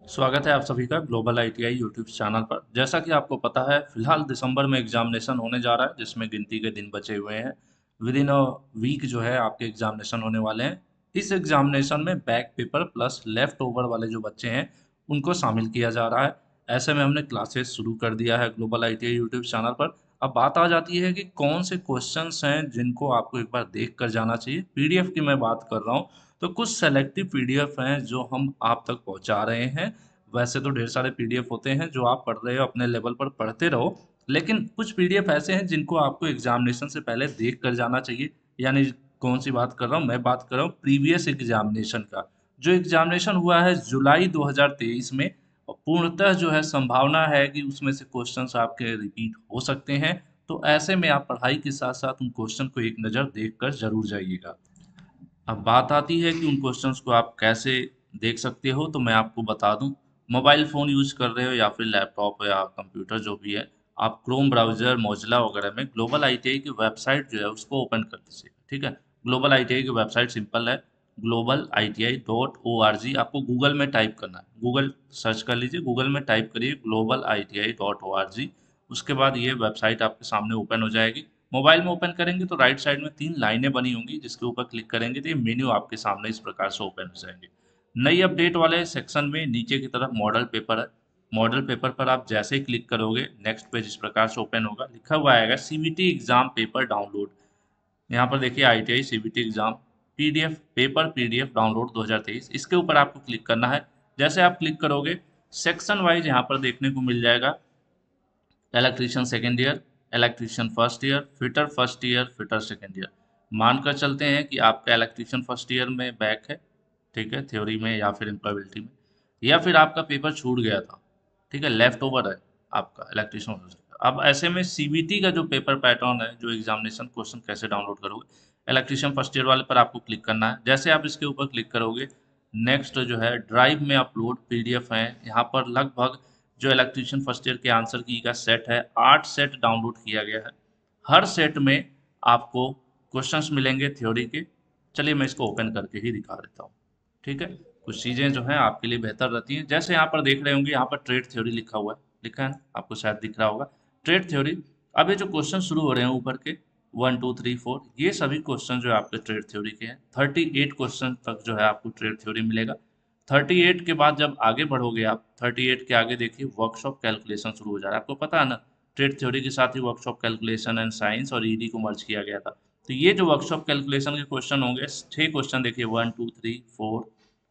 स्वागत है आप सभी का ग्लोबल आईटीआई यूट्यूब चैनल पर। जैसा कि आपको पता है, फिलहाल दिसंबर में एग्जामिनेशन होने जा रहा है, जिसमें गिनती के दिन बचे हुए हैं। विद इन अ वीक जो है आपके एग्जामिनेशन होने वाले हैं। इस एग्जामिनेशन में back paper plus left over वाले जो बच्चे हैं उनको शामिल किया जा रहा है। ऐसे में हमने क्लासेस शुरू कर दिया है ग्लोबल आईटीआई यूट्यूब चैनल पर। अब बात आ जाती है कि कौन से क्वेश्चंस हैं जिनको आपको एक बार देख कर जाना चाहिए। पीडीएफ की मैं बात कर रहा हूँ, तो कुछ सेलेक्टिव पीडीएफ हैं जो हम आप तक पहुंचा रहे हैं। वैसे तो ढेर सारे पीडीएफ होते हैं जो आप पढ़ रहे हो, अपने लेवल पर पढ़ते रहो। लेकिन कुछ पीडीएफ ऐसे हैं जिनको आपको एग्जामिनेशन से पहले देख कर जाना चाहिए। यानी कौन सी बात कर रहा हूँ, मैं बात कर रहा हूँ प्रीवियस एग्जामिनेशन का। जो एग्जामिनेशन हुआ है जुलाई 2023 में, और पूर्णतः जो है संभावना है कि उसमें से क्वेश्चंस आपके रिपीट हो सकते हैं। तो ऐसे में आप पढ़ाई के साथ साथ उन क्वेश्चन को एक नज़र देख कर जरूर जाइएगा। अब बात आती है कि उन क्वेश्चंस को आप कैसे देख सकते हो, तो मैं आपको बता दूं। मोबाइल फ़ोन यूज कर रहे हो या फिर लैपटॉप या कंप्यूटर जो भी है, आप क्रोम ब्राउज़र मोजिला वगैरह में ग्लोबल आईटीआई की वेबसाइट जो है उसको ओपन कर लीजिए। ठीक है। ग्लोबल आईटीआई की वेबसाइट सिंपल है, global.iti.org। आपको गूगल में टाइप करना है, गूगल सर्च कर लीजिए, गूगल में टाइप करिए global.iti.org। उसके बाद ये वेबसाइट आपके सामने ओपन हो जाएगी। मोबाइल में ओपन करेंगे तो राइट साइड में 3 लाइनें बनी होंगी, जिसके ऊपर क्लिक करेंगे तो ये मेन्यू आपके सामने इस प्रकार से ओपन हो जाएंगे। नई अपडेट वाले सेक्शन में नीचे की तरफ मॉडल पेपर है। मॉडल पेपर पर आप जैसे ही क्लिक करोगे नेक्स्ट पेज इस प्रकार से ओपन होगा, लिखा हुआ आएगा सीबीटी एग्जाम पेपर डाउनलोड। यहाँ पर देखिए ITI CBT exam PDF paper PDF download 2023, इसके ऊपर आपको क्लिक करना है। जैसे आप क्लिक करोगे सेक्शन वाइज यहाँ पर देखने को मिल जाएगा। Electrician second year, electrician first year, fitter first year, fitter second year. मानकर चलते हैं कि आपका इलेक्ट्रीशियन फर्स्ट ईयर में बैक है, ठीक है, थ्योरी में या फिर एम्प्लॉयबिलिटी में, या फिर आपका पेपर छूट गया था, ठीक है, लेफ्ट ओवर है आपका इलेक्ट्रीशियन फर्स्ट ईयर। अब ऐसे में सीबीटी का जो पेपर पैटर्न है, जो एग्जामिनेशन क्वेश्चन कैसे डाउनलोड करोगे, इलेक्ट्रीशियन फर्स्ट ईयर वाले पर आपको क्लिक करना है। जैसे आप इसके ऊपर क्लिक करोगे नेक्स्ट जो है ड्राइव में अपलोड पीडीएफ है। यहाँ पर लगभग जो इलेक्ट्रीशियन फर्स्ट ईयर के आंसर की का सेट है, 8 सेट डाउनलोड किया गया है। हर सेट में आपको क्वेश्चंस मिलेंगे थ्योरी के। चलिए मैं इसको ओपन करके ही दिखा देता हूँ। ठीक है। कुछ चीज़ें जो हैं आपके लिए बेहतर रहती हैं। जैसे यहाँ पर देख रहे होंगे, यहाँ पर ट्रेड थ्योरी लिखा हुआ है, लिखा है ना? आपको शायद दिख रहा होगा ट्रेड थ्योरी। अब ये जो क्वेश्चन शुरू हो रहे हैं ऊपर के 1 2 3 4, ये सभी क्वेश्चन जो है आपके ट्रेड थ्योरी के हैं। 38 क्वेश्चन तक जो है आपको ट्रेड थ्योरी मिलेगा। 38 के बाद जब आगे बढ़ोगे आप, 38 के आगे देखिए वर्कशॉप कैलकुलेशन शुरू हो जा रहा है। आपको पता है ना, ट्रेड थ्योरी के साथ ही वर्कशॉप कैलकुलेशन एंड साइंस और ईडी को मर्ज किया गया था। तो ये जो वर्कशॉप कैलकुलेशन के क्वेश्चन होंगे, 6 क्वेश्चन देखिए, 1 2 3 4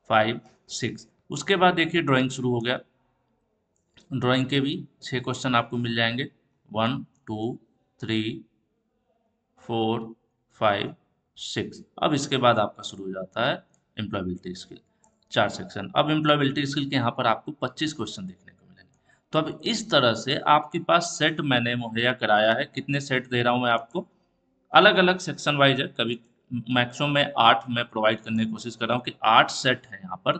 5 6। उसके बाद देखिए ड्राइंग शुरू हो गया। ड्राइंग के भी 6 क्वेश्चन आपको मिल जाएंगे, 1 2 3 4 5 6। अब इसके बाद आपका शुरू हो जाता है एम्प्लॉयबिलिटी स्किल, 4 सेक्शन। अब एम्प्लॉयबिलिटी स्किल के यहाँ पर आपको 25 क्वेश्चन देखने को मिलेंगे। तो अब इस तरह से आपके पास सेट मैंने मुहैया कराया है। कितने सेट दे रहा हूँ मैं आपको, अलग अलग सेक्शन वाइज है। कभी मैक्सिमम में 8 मैं प्रोवाइड करने की कोशिश कर रहा हूँ कि 8 सेट है यहाँ पर।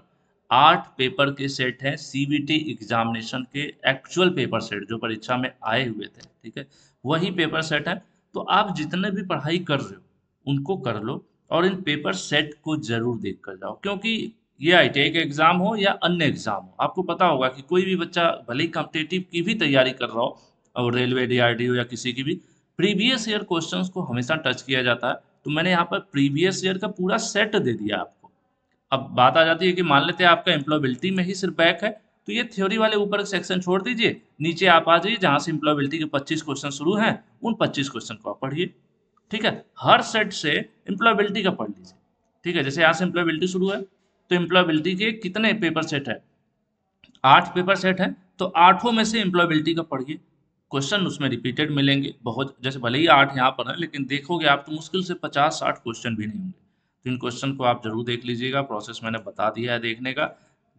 8 पेपर के सेट हैं सीबीटी एग्जामिनेशन के, एक्चुअल पेपर सेट जो परीक्षा में आए हुए थे, ठीक है, वही पेपर सेट है। तो आप जितने भी पढ़ाई कर रहे हो उनको कर लो, और इन पेपर सेट को जरूर देख कर जाओ। क्योंकि ये आईटीआई का एग्जाम हो या अन्य एग्जाम हो, आपको पता होगा कि कोई भी बच्चा भले ही कॉम्पिटेटिव की भी तैयारी कर रहा हो, और रेलवे डीआरडीओ या किसी की भी, प्रीवियस ईयर क्वेश्चंस को हमेशा टच किया जाता है। तो मैंने यहाँ पर प्रीवियस ईयर का पूरा सेट दे दिया आपको। अब बात आ जाती है कि मान लेते हैं आपका एम्प्लॉयबिलिटी में ही सिर्फ बैक है, तो ये थ्योरी वाले ऊपर का सेक्शन छोड़ दीजिए, नीचे आप आ जाइए जहाँ से एम्प्लॉयबिलिटी के 25 क्वेश्चन शुरू हैं, उन 25 क्वेश्चन को आप पढ़िए। ठीक है। हर सेट से एम्प्लॉयबिलिटी का पढ़ लीजिए। ठीक है। जैसे यहाँ से एम्प्लॉयबिलिटी शुरू है, तो एम्प्लॉयबिलिटी के कितने पेपर सेट है, 8 पेपर सेट है। तो आठों में से एम्प्लॉयबिलिटी का पढ़िए। क्वेश्चन उसमें रिपीटेड मिलेंगे बहुत, जैसे भले ही 8 यहाँ पर है, लेकिन देखोगे आप तो मुश्किल से 50-60 क्वेश्चन भी नहीं होंगे। तो इन क्वेश्चन को आप जरूर देख लीजिएगा। प्रोसेस मैंने बता दिया है देखने का।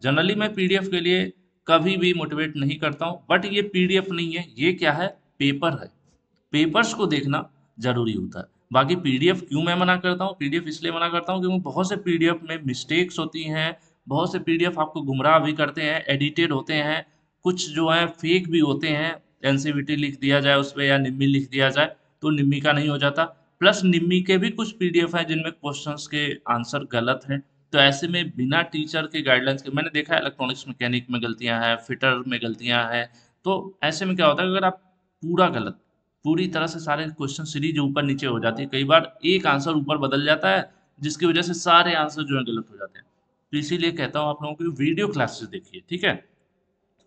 जनरली मैं पीडीएफ के लिए कभी भी मोटिवेट नहीं करता हूँ, बट ये पीडीएफ नहीं है, ये क्या है, पेपर है। पेपर्स को देखना जरूरी होता है। बाकी पीडीएफ क्यों मैं मना करता हूँ, पीडीएफ इसलिए मना करता हूँ क्योंकि बहुत से पीडीएफ में मिस्टेक्स होती हैं। बहुत से पीडीएफ आपको गुमराह भी करते हैं, एडिटेड होते हैं, कुछ जो है फेक भी होते हैं। एनसीवीटी लिख दिया जाए उस पर या निम्मी लिख दिया जाए तो निम्मी का नहीं हो जाता। प्लस निम्मी के भी कुछ पीडीएफ हैं जिनमें क्वेश्चंस के आंसर गलत हैं। तो ऐसे में बिना टीचर के गाइडलाइंस के, मैंने देखा है इलेक्ट्रॉनिक्स मैकेनिक में गलतियां हैं, फिटर में गलतियां हैं। तो ऐसे में क्या होता है, अगर आप पूरा गलत, पूरी तरह से सारे क्वेश्चन सीरीज ऊपर नीचे हो जाती है, कई बार एक आंसर ऊपर बदल जाता है जिसकी वजह से सारे आंसर जो है गलत हो जाते हैं। तो इसीलिए कहता हूँ आप लोगों को वीडियो क्लासेस देखिए, ठीक है।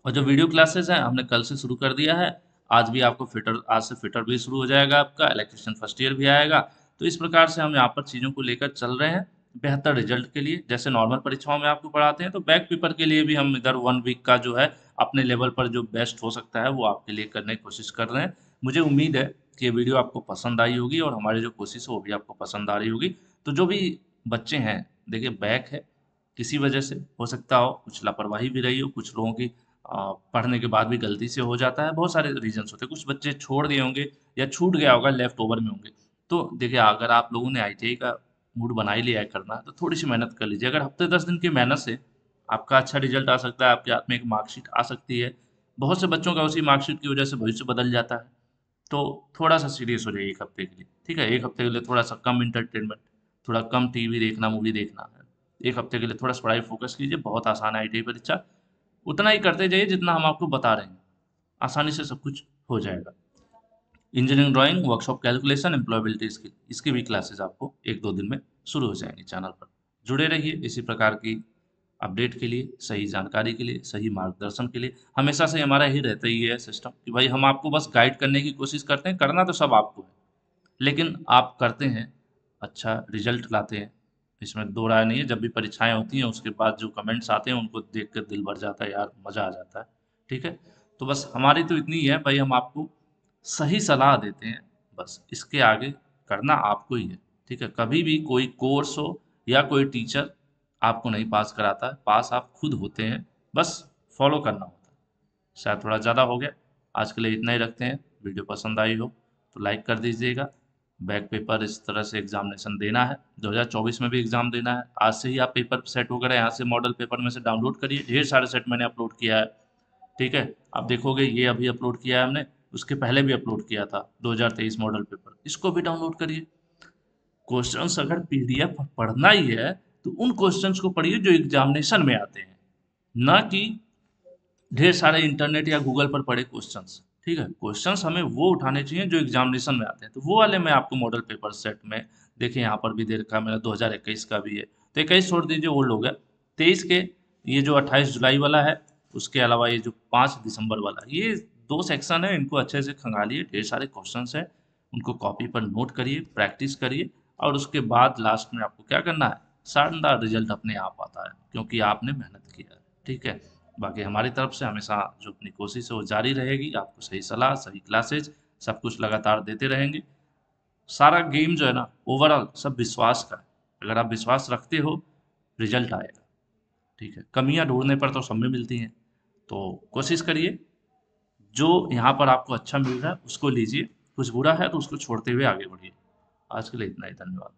और जो वीडियो क्लासेस हैं हमने कल से शुरू कर दिया है। आज भी आपको फिटर, आज से फिटर भी शुरू हो जाएगा, आपका इलेक्ट्रिशियन फर्स्ट ईयर भी आएगा। तो इस प्रकार से हम यहाँ पर चीज़ों को लेकर चल रहे हैं बेहतर रिजल्ट के लिए। जैसे नॉर्मल परीक्षाओं में आपको पढ़ाते हैं, तो बैक पेपर के लिए भी हम इधर 1 वीक का जो है अपने लेवल पर जो बेस्ट हो सकता है वो आपके लिए करने की कोशिश कर रहे हैं। मुझे उम्मीद है कि ये वीडियो आपको पसंद आई होगी और हमारी जो कोशिश है वो भी आपको पसंद आ रही होगी। तो जो भी बच्चे हैं, देखिए बैक है किसी वजह से हो सकता हो, कुछ लापरवाही भी रही हो, कुछ लोगों की पढ़ने के बाद भी गलती से हो जाता है, बहुत सारे रीजंस होते हैं, कुछ बच्चे छोड़ दिए होंगे या छूट गया होगा, लेफ्ट ओवर में होंगे। तो देखिए अगर आप लोगों ने आईटीआई का मूड बना ही लिया है करना, तो थोड़ी सी मेहनत कर लीजिए। अगर हफ्ते 10 दिन की मेहनत से आपका अच्छा रिजल्ट आ सकता है, आपके हाथ में एक मार्कशीट आ सकती है। बहुत से बच्चों का उसी मार्कशीट की वजह से भविष्य बदल जाता है। तो थोड़ा सा सीरियस हो जाइए 1 हफ्ते के लिए, ठीक है। 1 हफ्ते के लिए थोड़ा सा कम इंटरटेनमेंट, थोड़ा कम टीवी देखना, मूवी देखना है। 1 हफ्ते के लिए थोड़ा सा पढ़ाई फोकस कीजिए, बहुत आसान है आईटीआई परीक्षा। उतना ही करते जाइए जितना हम आपको बता रहे हैं, आसानी से सब कुछ हो जाएगा। Engineering drawing workshop, calculation, employability skill, इसकी भी क्लासेस आपको 1-2 दिन में शुरू हो जाएंगी चैनल पर। जुड़े रहिए इसी प्रकार की अपडेट के लिए, सही जानकारी के लिए, सही मार्गदर्शन के लिए। हमेशा से हमारा ही रहता ही है सिस्टम कि भाई हम आपको बस गाइड करने की कोशिश करते हैं, करना तो सब आपको है, लेकिन आप करते हैं, अच्छा रिजल्ट लाते हैं, इसमें दो राय नहीं है। जब भी परीक्षाएं होती हैं उसके बाद जो कमेंट्स आते हैं उनको देख कर दिल भर जाता है, यार मज़ा आ जाता है, ठीक है। तो बस हमारी तो इतनी ही है भाई, हम आपको सही सलाह देते हैं, बस इसके आगे करना आपको ही है, ठीक है। कभी भी कोई कोर्स हो या कोई टीचर आपको नहीं पास कराता है, पास आप खुद होते हैं, बस फॉलो करना होता है। शायद थोड़ा ज़्यादा हो गया, आज के लिए इतना ही रखते हैं। वीडियो पसंद आई हो तो लाइक कर दीजिएगा। बैक पेपर इस तरह से एग्जामिनेशन देना है, 2024 में भी एग्जाम देना है। आज से ही आप पेपर सेट वगैरह यहाँ से मॉडल पेपर में से डाउनलोड करिए, ढेर सारे सेट मैंने अपलोड किया है, ठीक है। आप देखोगे ये अभी अपलोड किया है हमने, उसके पहले भी अपलोड किया था 2023 मॉडल पेपर, इसको भी डाउनलोड करिए। क्वेश्चंस अगर पीडीएफ पढ़ना ही है तो उन क्वेश्चंस को पढ़िए जो एग्जामिनेशन में आते हैं, ना कि ढेर सारे इंटरनेट या गूगल पर पड़े क्वेश्चंस, ठीक है। क्वेश्चंस हमें वो उठाने चाहिए जो एग्जामिनेशन में आते हैं, तो वो वाले मैं आपको मॉडल पेपर सेट में, देखिए यहाँ पर भी दे रखा है मेरा, 2021 का भी है। तो 21 छोड़ दीजिए, ओल्ड हो गया। 23 के ये जो 28 जुलाई वाला है, उसके अलावा ये जो 5 दिसंबर वाला है, ये 2 सेक्शन है, इनको अच्छे से खंगालिए, ढेर सारे क्वेश्चन है, उनको कॉपी पर नोट करिए, प्रैक्टिस करिए। और उसके बाद लास्ट में आपको क्या करना है, शानदार रिजल्ट अपने आप आता है, क्योंकि आपने मेहनत किया है, ठीक है। बाकी हमारी तरफ से हमेशा जो अपनी कोशिश है वो जारी रहेगी, आपको सही सलाह, सही क्लासेज, सब कुछ लगातार देते रहेंगे। सारा गेम जो है ना, ओवरऑल सब विश्वास का है। अगर आप विश्वास रखते हो, रिजल्ट आएगा, ठीक है। कमियां ढूंढने पर तो सब में मिलती हैं, तो कोशिश करिए जो यहाँ पर आपको अच्छा मिल रहा है उसको लीजिए, कुछ बुरा है तो उसको छोड़ते हुए आगे बढ़िए। आज के लिए इतना ही, धन्यवाद।